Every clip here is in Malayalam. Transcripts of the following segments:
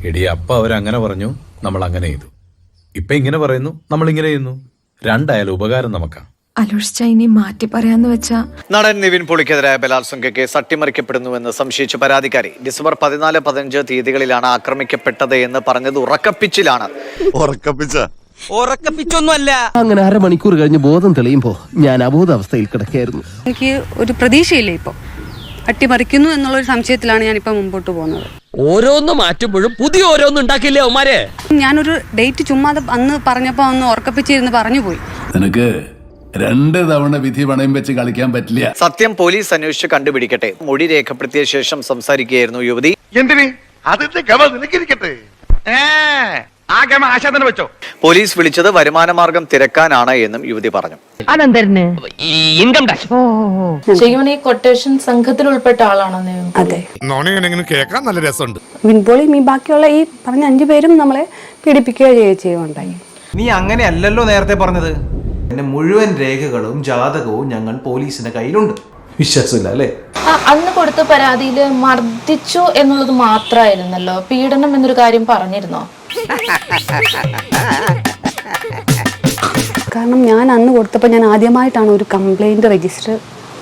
എടി അപ്പ അവരങ്ങനെ പറഞ്ഞു, നമ്മൾ അങ്ങനെ ചെയ്തു. ഇപ്പൊ ഇങ്ങനെ പറയുന്നു, നമ്മൾ ഇങ്ങനെ ചെയ്യുന്നു. രണ്ടായാലും ഉപകാരം നമുക്കാ. അലോഷിച്ച ഇനി മാറ്റി പറയാന്ന് വെച്ചാ നടൻ നിവിൻ പോളിക്കെതിരായ ബലാത്സംഗ കേസ് അട്ടിമറിക്കപ്പെടുന്നുവെന്ന് സംശയിച്ച പരാതിക്കാരി ഡിസംബർ 14, 15 തീയതികളിലാണ് ആക്രമിക്കപ്പെട്ടത് എന്ന് പറഞ്ഞത് ഉറക്കപ്പിച്ചിലാണ്. ഉറക്കപ്പിച്ചൊന്നുമല്ല. അങ്ങനെ അരമണിക്കൂർ കഴിഞ്ഞ് ബോധം തെളിയുമ്പോ ഞാൻ അബോധാവസ്ഥയിൽ കിടക്കായിരുന്നു. എനിക്ക് ഒരു പ്രതീക്ഷയില്ല. ഇപ്പൊ അട്ടിമറിക്കുന്നു എന്നുള്ളൊരു സംശയത്തിലാണ് ഞാനിപ്പോ മുമ്പോട്ട് പോകുന്നത്. ഓരോന്ന് മാറ്റുമ്പോഴും പുതിയ ഓരോന്ന് ഉണ്ടാക്കില്ലേ അവന്മാരെ. ഞാനൊരു ഡേറ്റ് ചുമ്മാതെ അന്ന് പറഞ്ഞപ്പോ അന്ന് ഉറക്കപ്പിച്ചിരുന്ന് പറഞ്ഞു പോയി. നിനക്ക് 2 തവണ വിധി പണയം വെച്ച് കളിക്കാൻ പറ്റില്ല. സത്യം പോലീസ് അന്വേഷിച്ച് കണ്ടുപിടിക്കട്ടെ. മൊഴി രേഖപ്പെടുത്തിയ ശേഷം സംസാരിക്കുകയായിരുന്നു യുവതി. എന്തിന് അതിന്റെ ഗമ നിനക്കിരിക്കട്ടെ. ആ ഗമ ആശാദന വെച്ചോ. പോലീസ് വിളിച്ചത് വരുമാനമാർഗം തിരക്കാനാണ് എന്നും യുവതി പറഞ്ഞു. Income tax. ശരിക്കും ഈ കൊട്ടേഷൻ സംഘത്തിൽ ഉൾപ്പെട്ട ആളാണോ? അതെ. കേൾക്കാൻ നല്ല രസമുണ്ട്. വിൻപോളിയും ഈ ബാക്കിയുള്ള ഈ പറഞ്ഞ 5 പേരും നമ്മളെ പീഡിപ്പിക്കുകയോ ചെയ്യുകയുണ്ടായി. നീ അങ്ങനെയല്ലല്ലോ നേരത്തെ പറഞ്ഞത്. എന്റെ മുഴുവൻ രേഖകളും ജാതകവും ഞങ്ങൾ പോലീസിന്റെ കയ്യിലുണ്ട്. വിശ്വാസമില്ല അല്ലേ? അന്ന് കൊടുത്ത പരാതിയിൽ മർദ്ദിച്ചു എന്നുള്ളത് മാത്രമായിരുന്നല്ലോ, പീഡനം എന്നൊരു കാര്യം പറഞ്ഞിരുന്നോ? കാരണം ഞാൻ അന്ന് കൊടുത്തപ്പോൾ ഞാൻ ആദ്യമായിട്ടാണ് ഒരു കംപ്ലൈന്റ് രജിസ്റ്റർ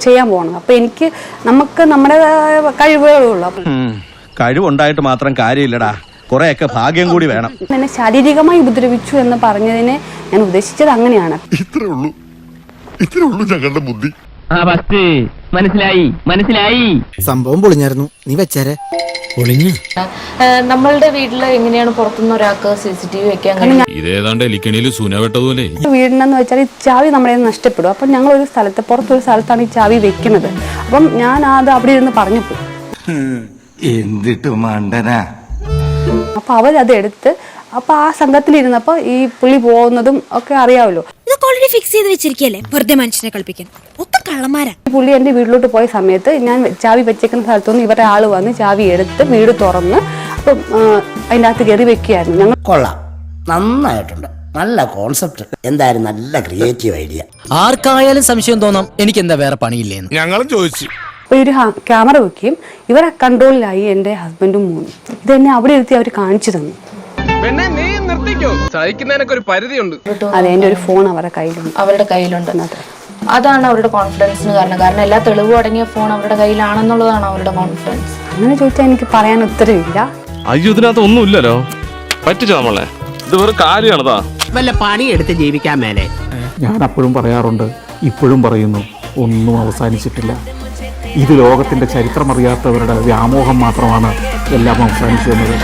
ചെയ്യാൻ പോകുന്നത്. അപ്പൊ എനിക്ക് നമുക്ക് നമ്മുടെ കഴിവുകളേ ഉള്ളൂ. കഴിവുണ്ടായിട്ട് മാത്രം കാര്യമില്ലടാ, കുറെയൊക്കെ ഭാഗ്യം കൂടി വേണം. എന്നെ ശാരീരികമായി ഉപദ്രവിച്ചു എന്ന് പറഞ്ഞതിനെ ഞാൻ ഉദ്ദേശിച്ചത് അങ്ങനെയാണ്. ഇത്രേ ഉള്ളൂ ഞങ്ങളുടെ ബുദ്ധി. മനസ്സിലായി. സംഭവം പൊളിഞ്ഞായിരുന്നു, നീ വെച്ചേരെ. നമ്മളുടെ വീട്ടില് എങ്ങനെയാണ് പുറത്തുനിന്ന് ഒരാൾക്ക് CCTV വെക്കാൻ വീടിനെന്ന് വെച്ചാൽ ഈ ചാവി നമ്മളെ നഷ്ടപ്പെടും. അപ്പം ഞങ്ങൾ ഒരു സ്ഥലത്ത് പുറത്തൊരു സ്ഥലത്താണ് ഈ ചാവി വെക്കുന്നത്. അപ്പം ഞാൻ അത് അവിടെ ഇരുന്ന് പറഞ്ഞു പോയി. എന്തിട്ട് മണ്ടനാ. അപ്പൊ അവരത് എടുത്ത് അപ്പൊ ആ സംഘത്തിലിരുന്നപ്പോ ഈ പുള്ളി പോകുന്നതും ഒക്കെ അറിയാമല്ലോ. ഇതൊക്കെ ഓൾറെഡി ഫിക്സ് ചെയ്ത് വെച്ചിരിക്കല്ലേ, വെറുതെ മനുഷ്യനെ കളിപ്പിക്കാൻ. ഒത്ത കള്ളന്മാരാ. ഈ പുള്ളി എന്റെ വീട്ടിലോട്ട് പോയ സമയത്ത് ഞാൻ ചാവി വെച്ചേക്കുന്ന സ്ഥലത്തുനിന്ന് ഇവരുടെ ആള് വന്ന് ചാവി എടുത്ത് വീട് തുറന്ന് അപ്പം അതിൻ്റെ അകത്ത് കയറി വെക്കുകയായിരുന്നു. ഞങ്ങൾ കൊള്ളാം, നന്നായിട്ടുണ്ട്, നല്ല കോൺസെപ്റ്റ്. എന്തായാലും നല്ല ക്രിയേറ്റീവ് ഐഡിയ. ആർക്കായാലും സംശയം തോന്നാം എനിക്ക് എന്താ വേറെ പണിയില്ലേന്ന്. ഞങ്ങളും ചോദിച്ചു. അപ്പോൾ ഒരു ക്യാമറ വെക്കുകയും ഇവരെ കൺട്രോളിലായി എൻ്റെ ഹസ്ബൻഡും മോനും. ഇതെന്നെ അവിടെ ഇരുത്തി അവർ കാണിച്ചു തന്നു. നീ നിർത്തിക്കോ, സഹിക്കുന്നതിനൊക്കെ ഒരു പരിധിയുണ്ട്. അതെ, എൻ്റെ ഒരു ഫോൺ അവരുടെ കയ്യിലുണ്ട്. അതാണ് അവരുടെ കോൺഫിഡൻസിന് കാരണം എല്ലാ തെളിവും അടങ്ങിയ ഫോൺ അവരുടെ കയ്യിലാണെന്നുള്ളതാണ് അവരുടെ കോൺഫിഡൻസ്. അങ്ങനെ ചോദിച്ചാൽ എനിക്ക് പറയാൻ ഉത്തരവില്ല. അയ്യോ, ഇതിനകത്ത് ഒന്നും ഇല്ലല്ലോ, പറ്റിച്ചോ നമ്മളെ. ഇത് വെറും കാര്യമാണതാ. വല്ല പണി എടുത്ത് ജീവിക്കാൻ മേലെ. ഞാൻ അപ്പോഴും പറയാറുണ്ട്, ഇപ്പോഴും പറയുന്നു, ഒന്നും അവസാനിച്ചിട്ടില്ല. ഇത് ലോകത്തിന്റെ ചരിത്രമറിയാത്തവരുടെ വ്യാമോഹം മാത്രമാണ് എല്ലാം അവസാനിച്ചു വന്നത്.